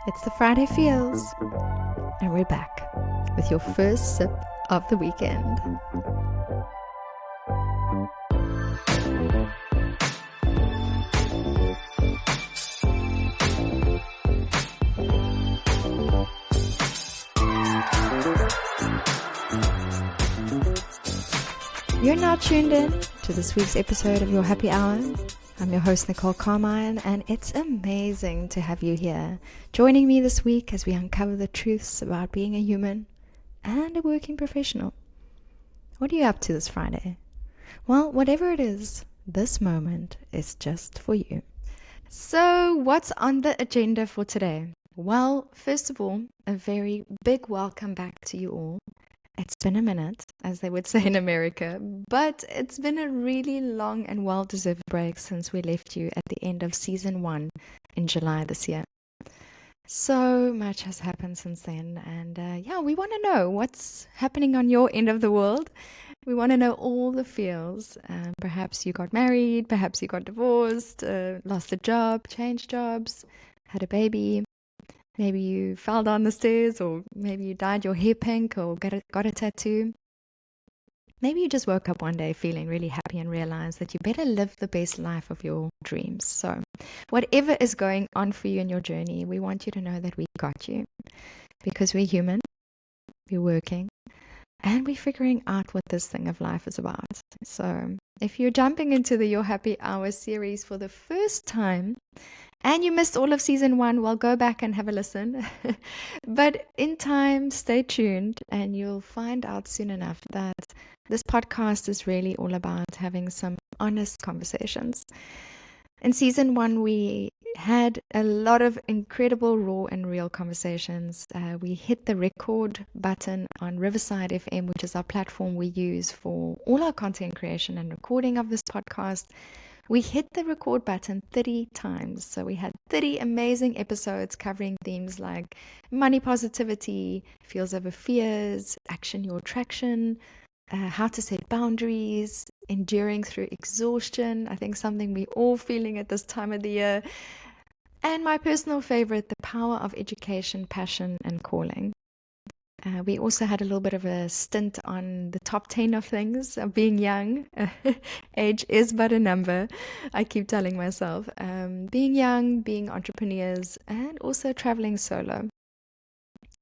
It's the Friday Feels, and we're back with your first sip of the weekend. You're now tuned in to this week's episode of Your Happy Hour. I'm your host, Nicole Carmine, and it's amazing to have you here, joining me this week as we uncover the truths about being a human and a working professional. What are you up to this Friday? Well, whatever it is, this moment is just for you. So, what's on the agenda for today? Well, first of all, a very big welcome back to you all. It's been a minute, as they would say in America, but it's been a really long and well-deserved break since we left you at the end of season 1 in July this year. So much has happened since then, and we want to know what's happening on your end of the world. We want to know all the feels. Perhaps you got married, perhaps you got divorced, lost a job, changed jobs, had a baby. Maybe you fell down the stairs, or maybe you dyed your hair pink or got a tattoo. Maybe you just woke up one day feeling really happy and realized that you better live the best life of your dreams. So whatever is going on for you in your journey, we want you to know that we got you, because we're human, we're working, and we're figuring out what this thing of life is about. So if you're jumping into the Your Happy Hour series for the first time, and you missed all of season 1, well, go back and have a listen. But in time, stay tuned, and you'll find out soon enough that this podcast is really all about having some honest conversations. In season 1, we had a lot of incredible, raw and real conversations. We hit the record button on Riverside FM, which is our platform we use for all our content creation and recording of this podcast. We hit the record button 30 times. So we had 30 amazing episodes covering themes like money positivity, feels over fears, action your attraction, how to set boundaries, enduring through exhaustion. I think something we're all feeling at this time of the year. And my personal favorite, the power of education, passion, and calling. We also had a little bit of a stint on the top 10 of things of being young. Age is but a number, I keep telling myself. Being young, being entrepreneurs, and also traveling solo.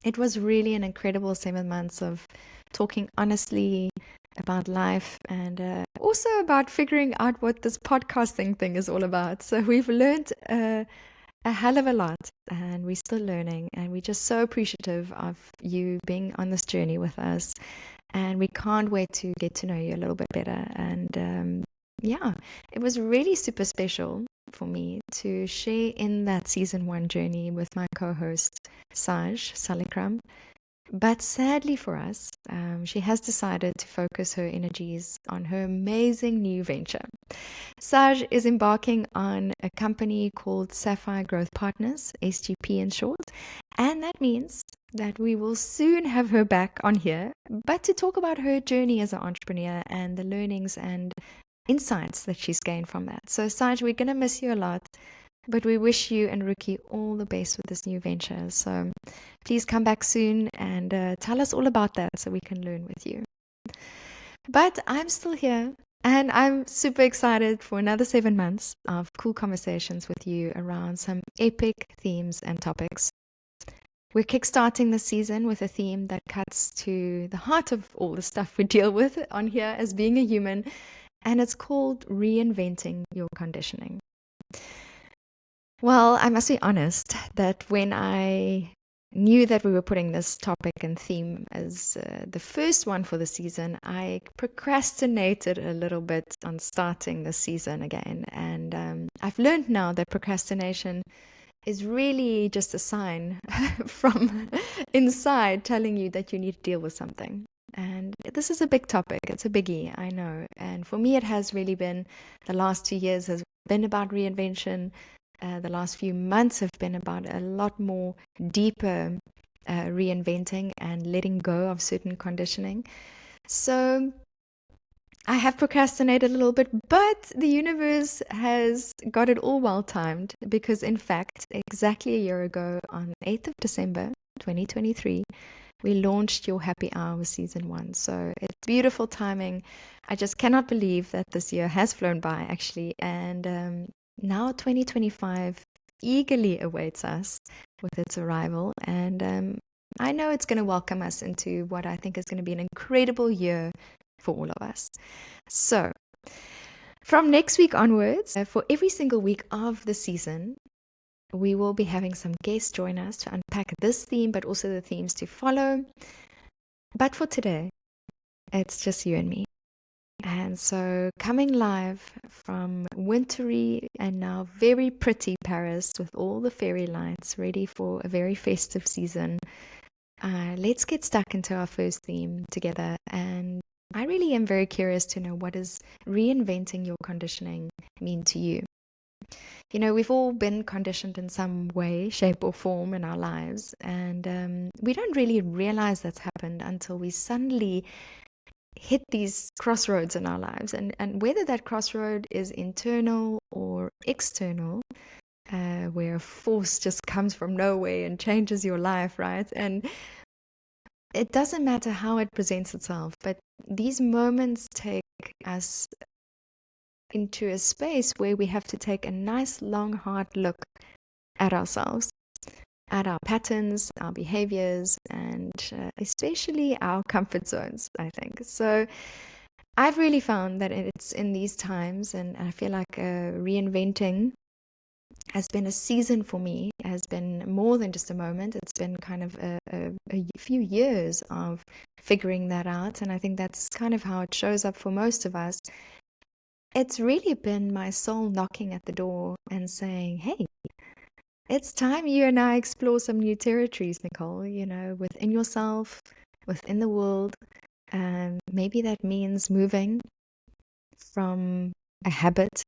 It was really an incredible 7 months of talking honestly about life, and also about figuring out what this podcasting thing is all about. So we've learned a hell of a lot, and we're still learning, and we're just so appreciative of you being on this journey with us, and we can't wait to get to know you a little bit better. And it was really super special for me to share in that season 1 journey with my co-host Saj Salikram. But sadly for us, she has decided to focus her energies on her amazing new venture. Saj is embarking on a company called Sapphire Growth Partners, SGP in short, and that means that we will soon have her back on here, but to talk about her journey as an entrepreneur and the learnings and insights that she's gained from that. So Saj, we're going to miss you a lot, but we wish you and Ruki all the best with this new venture. So please come back soon and tell us all about that so we can learn with you. But I'm still here, and I'm super excited for another 7 months of cool conversations with you around some epic themes and topics. We're kickstarting this season with a theme that cuts to the heart of all the stuff we deal with on here as being a human, and it's called Reinventing Your Conditioning. Well, I must be honest that when I knew that we were putting this topic and theme as the first one for the season, I procrastinated a little bit on starting the season again. And I've learned now that procrastination is really just a sign from inside telling you that you need to deal with something. And this is a big topic. It's a biggie, I know. And for me, it has really been, the last 2 years has been about reinvention. The last few months have been about a lot more deeper reinventing and letting go of certain conditioning. So I have procrastinated a little bit, but the universe has got it all well timed because, in fact, exactly a year ago, on 8th of December 2023, we launched Your Happy Hour with season 1. So it's beautiful timing. I just cannot believe that this year has flown by, actually. And now 2025 eagerly awaits us with its arrival. And I know it's going to welcome us into what I think is going to be an incredible year for all of us. So, from next week onwards, for every single week of the season, we will be having some guests join us to unpack this theme, but also the themes to follow. But for today, it's just you and me. And so, coming live from wintry and now very pretty Paris with all the fairy lights ready for a very festive season, let's get stuck into our first theme together. And I really am very curious to know, what does reinventing your conditioning mean to you? You know, we've all been conditioned in some way, shape, or form in our lives, and we don't really realize that's happened until we suddenly hit these crossroads in our lives. And whether that crossroad is internal or external, where a force just comes from nowhere and changes your life, right? And it doesn't matter how it presents itself, but these moments take us into a space where we have to take a nice, long, hard look at ourselves, at our patterns, our behaviors, and especially our comfort zones, I think. So I've really found that it's in these times, and I feel like reinventing has been a season for me, has been more than just a moment. It's been kind of a few years of figuring that out. And I think that's kind of how it shows up for most of us. It's really been my soul knocking at the door and saying, hey, it's time you and I explore some new territories, Nicole, you know, within yourself, within the world. Maybe that means moving from a habit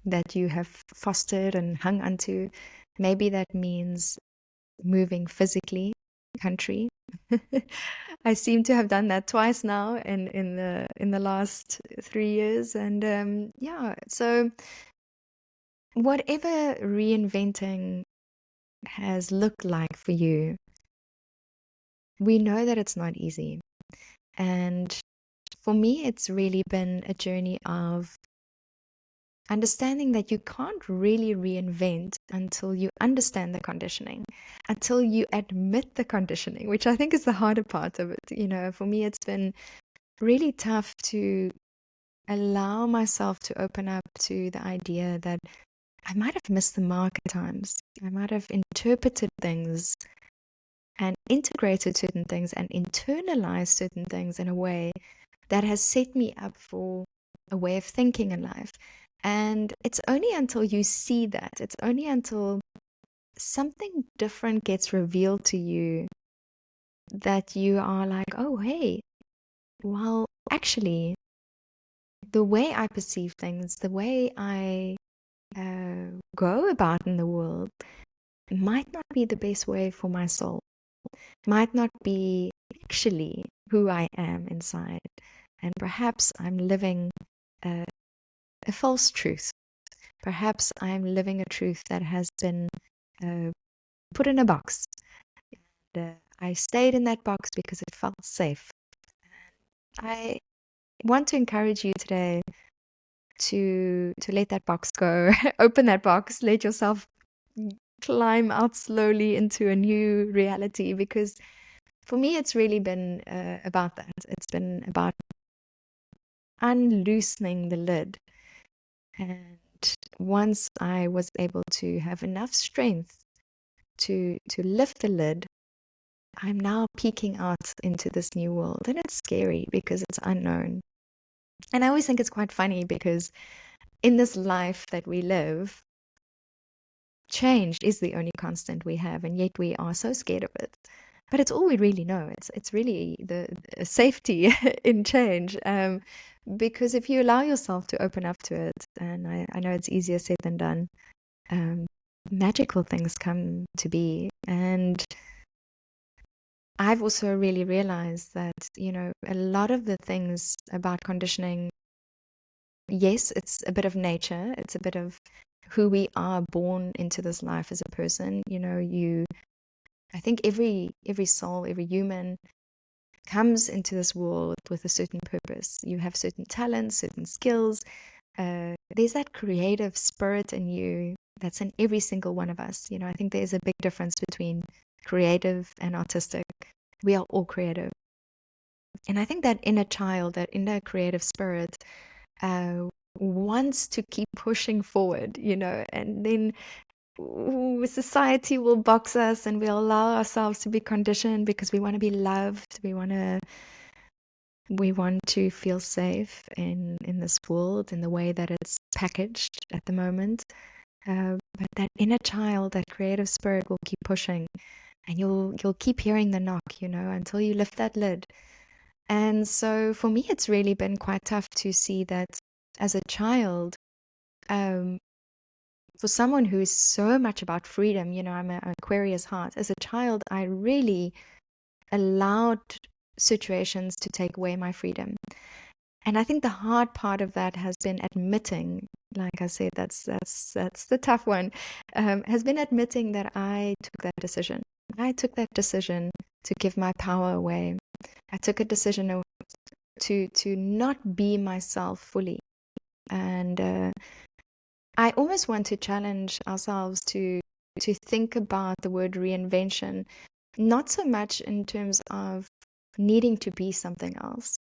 that you have fostered and hung onto. Maybe that means moving physically, country. I seem to have done that twice now in the last 3 years, and yeah. So whatever reinventing has looked like for you, we know that it's not easy. And for me, it's really been a journey of understanding that you can't really reinvent until you understand the conditioning, until you admit the conditioning, which I think is the harder part of it. You know, for me, it's been really tough to allow myself to open up to the idea that I might have missed the mark at times. I might have interpreted things and integrated certain things and internalized certain things in a way that has set me up for a way of thinking in life. And it's only until you see that, it's only until something different gets revealed to you that you are like, oh, hey, well, actually, the way I perceive things, the way I go about in the world might not be the best way for my soul, might not be actually who I am inside. And perhaps I'm living a false truth. Perhaps I'm living a truth that has been put in a box. And, I stayed in that box because it felt safe. I want to encourage you today to let that box go. Open that box. Let yourself climb out slowly into a new reality, because for me, it's really been about that. It's been about unloosening the lid. And once I was able to have enough strength to lift the lid, I'm now peeking out into this new world. And it's scary because it's unknown. And I always think it's quite funny because in this life that we live, change is the only constant we have, and yet we are so scared of it. But it's all we really know. It's really the safety in change. Because if you allow yourself to open up to it, and I know it's easier said than done, magical things come to be. And I've also really realized that, you know, a lot of the things about conditioning yes, it's a bit of nature. It's a bit of who we are born into this life as a person. I think every soul, every human comes into this world with a certain purpose. You have certain talents, certain skills. There's that creative spirit in you that's in every single one of us. I think there's a big difference between creative and artistic. We are all creative. And I think that inner child, that inner creative spirit, uh, wants to keep pushing forward, and then society will box us and we'll allow ourselves to be conditioned because we want to be loved. We want to feel safe in this world in the way that it's packaged at the moment. But that inner child, that creative spirit will keep pushing, and you'll keep hearing the knock, until you lift that lid. And so for me, it's really been quite tough to see that as a child, um, for someone who is so much about freedom, I'm an Aquarius heart. As a child, I really allowed situations to take away my freedom. And I think the hard part of that has been admitting, like I said, that's the tough one, has been admitting that I took that decision. I took that decision to give my power away. I took a decision to not be myself fully. And I almost want to challenge ourselves to think about the word reinvention, not so much in terms of needing to be something else.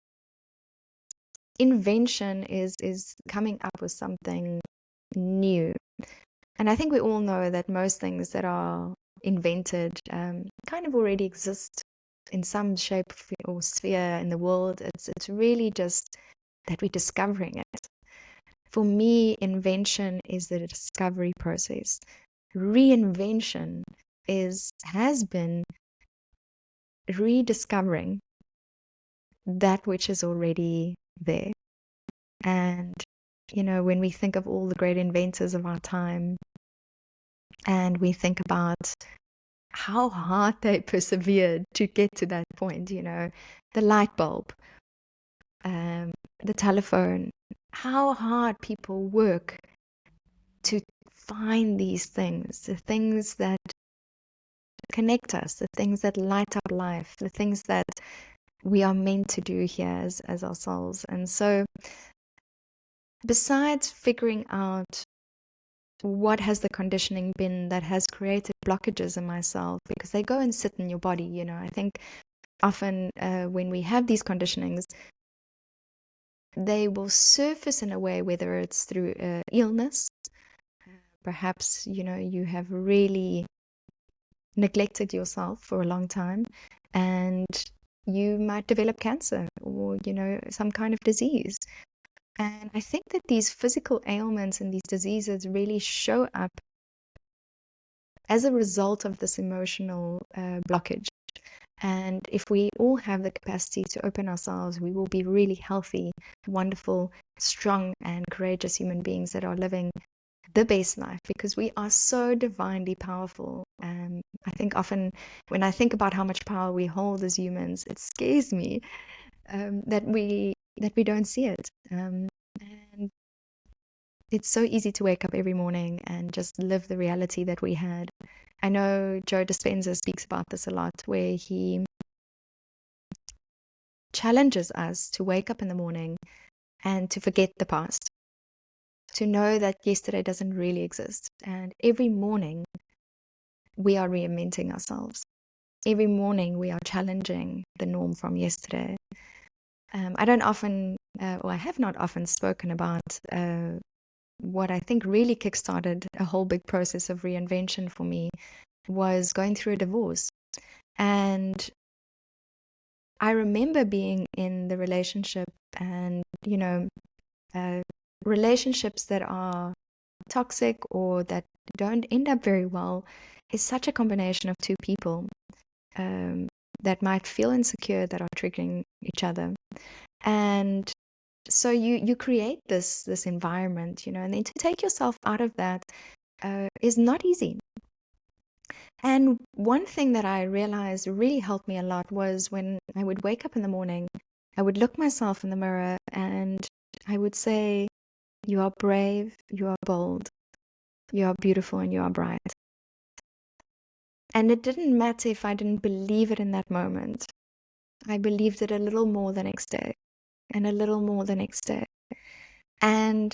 Invention is coming up with something new. And I think we all know that most things that are invented kind of already exist in some shape or sphere in the world. It's really just that we're discovering it. For me, invention is the discovery process. Reinvention has been rediscovering that which is already there. And, when we think of all the great inventors of our time, and we think about how hard they persevered to get to that point, the light bulb, the telephone, how hard people work to find these things, the things that connect us, the things that light up life, the things that we are meant to do here as ourselves. And so, besides figuring out what has the conditioning been that has created blockages in myself, because they go and sit in your body, I think often when we have these conditionings, they will surface in a way, whether it's through illness, perhaps, you have really neglected yourself for a long time, and you might develop cancer or, some kind of disease. And I think that these physical ailments and these diseases really show up as a result of this emotional blockage. And if we all have the capacity to open ourselves, we will be really healthy, wonderful, strong, and courageous human beings that are living the best life, because we are so divinely powerful. I think often when I think about how much power we hold as humans, it scares me that we don't see it. And it's so easy to wake up every morning and just live the reality that we had. I know Joe Dispenza speaks about this a lot, where he challenges us to wake up in the morning and to forget the past, to know that yesterday doesn't really exist. And every morning we are reinventing ourselves. Every morning we are challenging the norm from yesterday. I don't often, or I have not often spoken about what I think really kickstarted a whole big process of reinvention for me was going through a divorce. And I remember being in the relationship, and, relationships that are toxic or that don't end up very well is such a combination of two people that might feel insecure, that are triggering each other. And so you create this environment, and then to take yourself out of that is not easy. And one thing that I realized really helped me a lot was when I would wake up in the morning, I would look myself in the mirror and I would say, You are brave, you are bold, you are beautiful, and you are bright. And it didn't matter if I didn't believe it in that moment. I believed it a little more the next day, and a little more the next day. And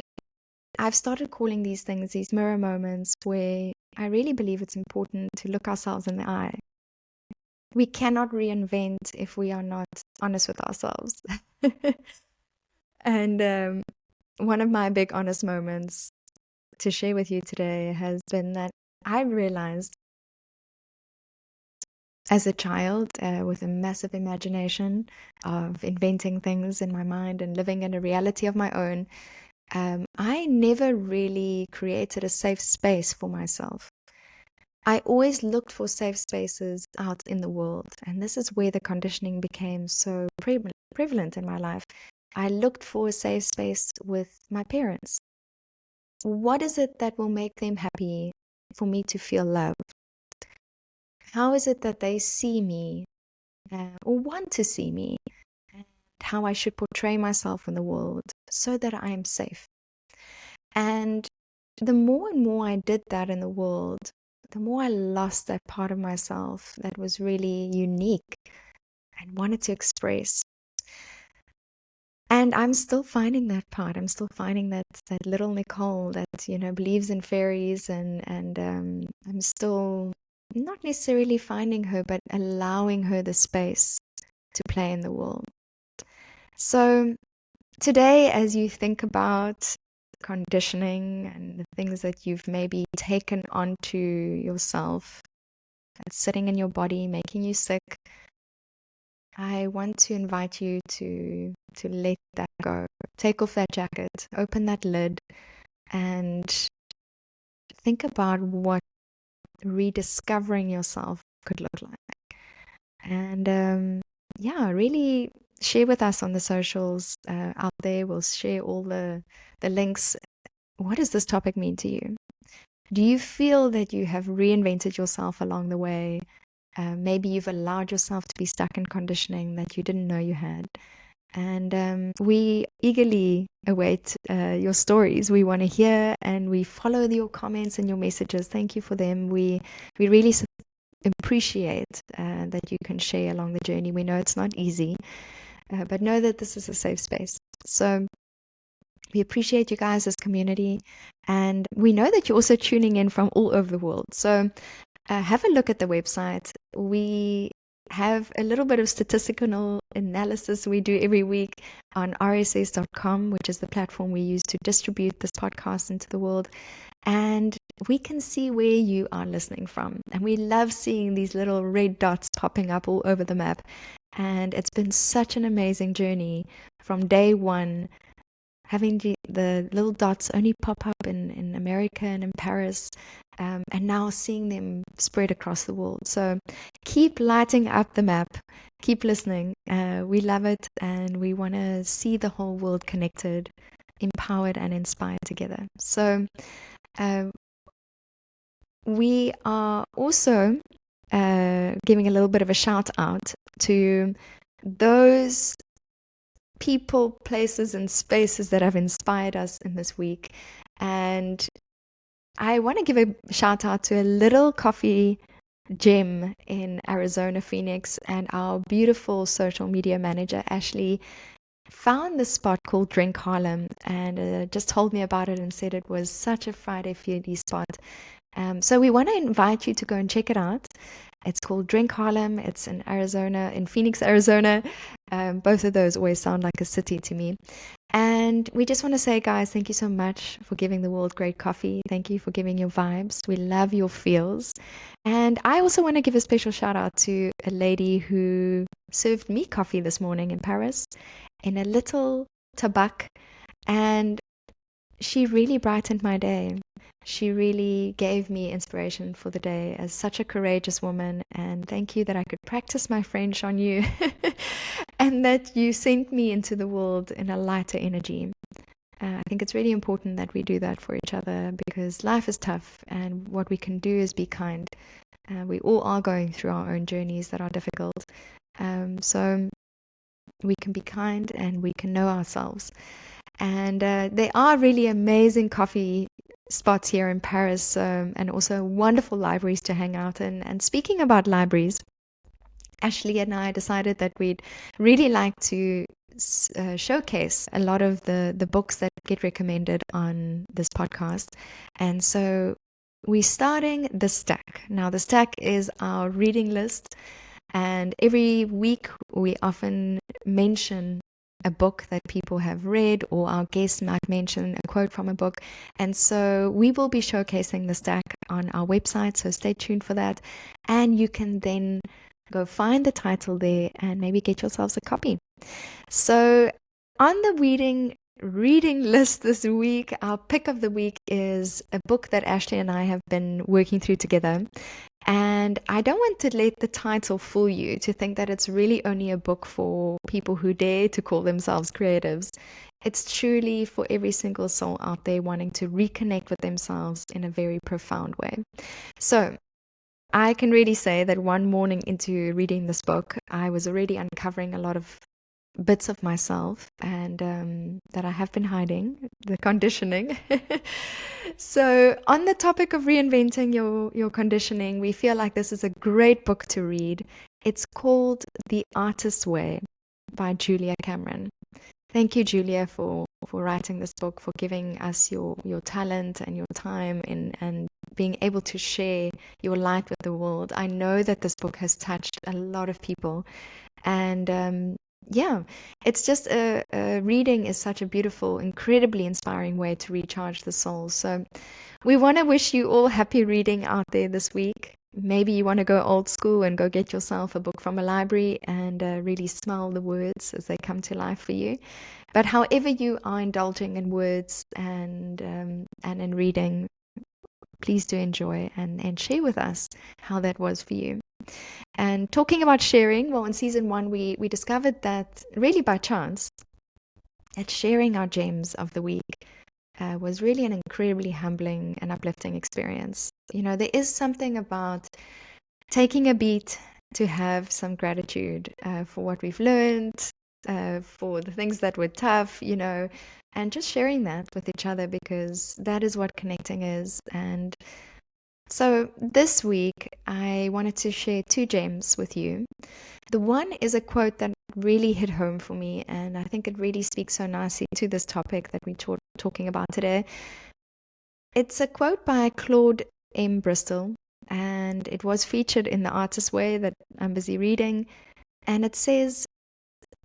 I've started calling these things these mirror moments, where I really believe it's important to look ourselves in the eye. We cannot reinvent if we are not honest with ourselves. And one of my big honest moments to share with you today has been that I realized as a child, with a massive imagination of inventing things in my mind and living in a reality of my own, I never really created a safe space for myself. I always looked for safe spaces out in the world, and this is where the conditioning became so prevalent in my life. I looked for a safe space with my parents. What is it that will make them happy for me to feel loved? How is it that they see me or want to see me? And how I should portray myself in the world so that I am safe. And the more and more I did that in the world, the more I lost that part of myself that was really unique and wanted to express. And I'm still finding that part. I'm still finding that little Nicole that, believes in fairies, and I'm still not necessarily finding her, but allowing her the space to play in the world. So today, as you think about conditioning and the things that you've maybe taken onto yourself, that's sitting in your body, making you sick, I want to invite you to let that go. Take off that jacket, open that lid, and think about what rediscovering yourself could look like. And really share with us on the socials out there. We'll share all the links. What does this topic mean to you? Do you feel that you have reinvented yourself along the way? Maybe you've allowed yourself to be stuck in conditioning that you didn't know you had. And we eagerly await your stories. We want to hear, and we follow your comments and your messages. Thank you for them. We really appreciate that you can share along the journey. We know it's not easy, but know that this is a safe space. So we appreciate you guys as community, and we know that you're also tuning in from all over the world. So have a look at the website. We have a little bit of statistical analysis we do every week on rss.com, which is the platform we use to distribute this podcast into the world. And we can see where you are listening from. And we love seeing these little red dots popping up all over the map. And it's been such an amazing journey from day one, having the little dots only pop up in America and in Paris, and now seeing them spread across the world. So keep lighting up the map, keep listening. We love it, and we want to see the whole world connected, empowered, and inspired together. So we are also giving a little bit of a shout out to those people, places, and spaces that have inspired us in this week. And I want to give a shout out to a little coffee gem in Arizona, Phoenix, and our beautiful social media manager, Ashley, found this spot called Drink Harlem, and just told me about it and said it was such a Friday feely spot. So we want to invite you to go and check it out. It's called Drink Harlem. It's in Arizona, in Phoenix, Arizona. Both of those always sound like a city to me. And we just want to say, guys, thank you so much for giving the world great coffee. Thank you for giving your vibes. We love your feels. And I also want to give a special shout out to a lady who served me coffee this morning in Paris in a little tabak. And she really brightened my day. She really gave me inspiration for the day as such a courageous woman. And thank you that I could practice my French on you and that you sent me into the world in a lighter energy. I think it's really important that we do that for each other, because life is tough, and what we can do is be kind. We all are going through our own journeys that are difficult. So we can be kind and we can know ourselves. And there are really amazing coffee spots here in Paris, and also wonderful libraries to hang out in. And speaking about libraries, Ashley and I decided that we'd really like to showcase a lot of the books that get recommended on this podcast. And so we're starting the stack. Now, the stack is our reading list. And every week we often mention a book that people have read, or our guests might mention a quote from a book. And so we will be showcasing the stack on our website, so stay tuned for that. And you can then go find the title there and maybe get yourselves a copy. So on the reading list this week, our pick of the week is a book that Ashley and I have been working through together. And I don't want to let the title fool you to think that it's really only a book for people who dare to call themselves creatives. It's truly for every single soul out there wanting to reconnect with themselves in a very profound way. So I can really say that one morning into reading this book, I was already uncovering a lot of bits of myself and that I have been hiding, the conditioning. So on the topic of reinventing your conditioning, we feel like this is a great book to read. It's called The Artist's Way by Julia Cameron. Thank you, Julia, for writing this book, for giving us your talent and your time and being able to share your light with the world. I know that this book has touched a lot of people. And yeah, it's just reading is such a beautiful, incredibly inspiring way to recharge the soul. So we want to wish you all happy reading out there this week. Maybe you want to go old school and go get yourself a book from a library and really smell the words as they come to life for you. But however you are indulging in words and in reading, please do enjoy and share with us how that was for you. And talking about sharing, well, in season 1, we discovered that really by chance, that sharing our gems of the week was really an incredibly humbling and uplifting experience. You know, there is something about taking a beat to have some gratitude for what we've learned, for the things that were tough, you know, and just sharing that with each other, because that is what connecting is. And so this week, I wanted to share 2 gems with you. The one is a quote that really hit home for me, and I think it really speaks so nicely to this topic that we're talking about today. It's a quote by Claude M. Bristol, and it was featured in The Artist's Way that I'm busy reading, and it says,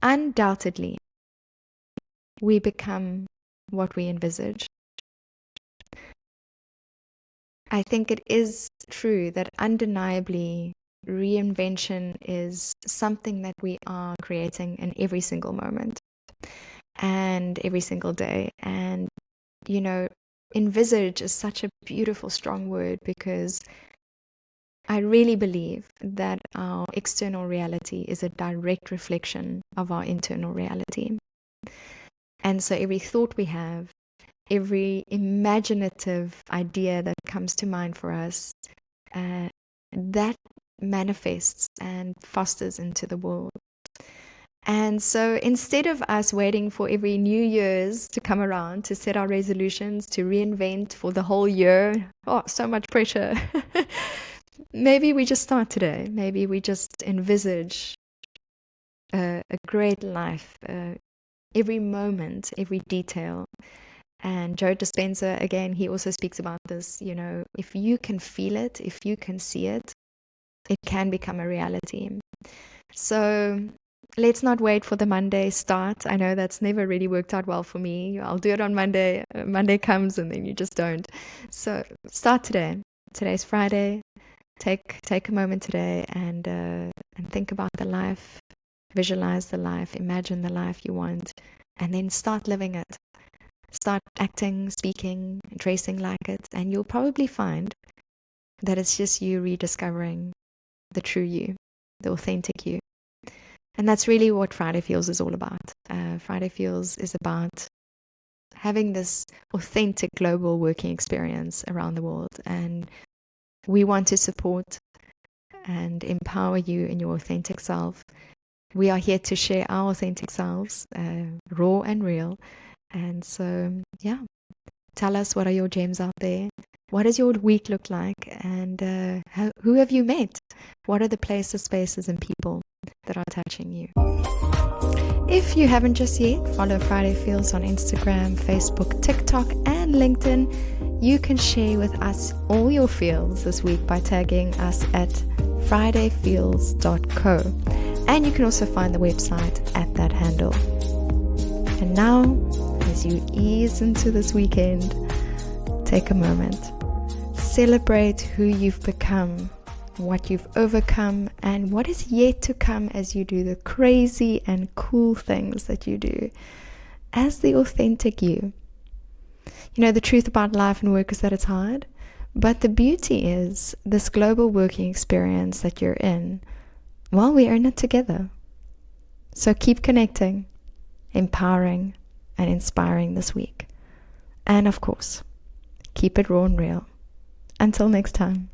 "Undoubtedly, we become what we envisage." I think it is true that undeniably reinvention is something that we are creating in every single moment and every single day. And, you know, envisage is such a beautiful, strong word, because I really believe that our external reality is a direct reflection of our internal reality. And so every thought we have, every imaginative idea that comes to mind for us, that manifests and fosters into the world. And so instead of us waiting for every New Year's to come around to set our resolutions, to reinvent for the whole year, oh, so much pressure. Maybe we just start today. Maybe we just envisage a great life, every moment, every detail. And Joe Dispenza, again, he also speaks about this, you know, if you can feel it, if you can see it, it can become a reality. So let's not wait for the Monday start. I know that's never really worked out well for me. I'll do it on Monday. Monday comes and then you just don't. So start today. Today's Friday. Take a moment today and think about the life, visualize the life, imagine the life you want, and then start living it. Start acting, speaking, dressing like it, and you'll probably find that it's just you rediscovering the true you, the authentic you. And that's really what Friday Feels is all about. Friday Feels is about having this authentic global working experience around the world. And we want to support and empower you in your authentic self. We are here to share our authentic selves, raw and real. And so, yeah, tell us, what are your gems out there? What does your week look like? And who have you met? What are the places, spaces, and people that are touching you? If you haven't just yet, follow Friday Feels on Instagram, Facebook, TikTok, and LinkedIn. You can share with us all your feels this week by tagging us at fridayfeels.co. And you can also find the website at that handle. And now, as you ease into this weekend, take a moment. Celebrate who you've become, what you've overcome, and what is yet to come as you do the crazy and cool things that you do as the authentic you. You know, the truth about life and work is that it's hard, but the beauty is this global working experience that you're in, well, we earn it together. So keep connecting, empowering, and inspiring this week. And of course, keep it raw and real. Until next time.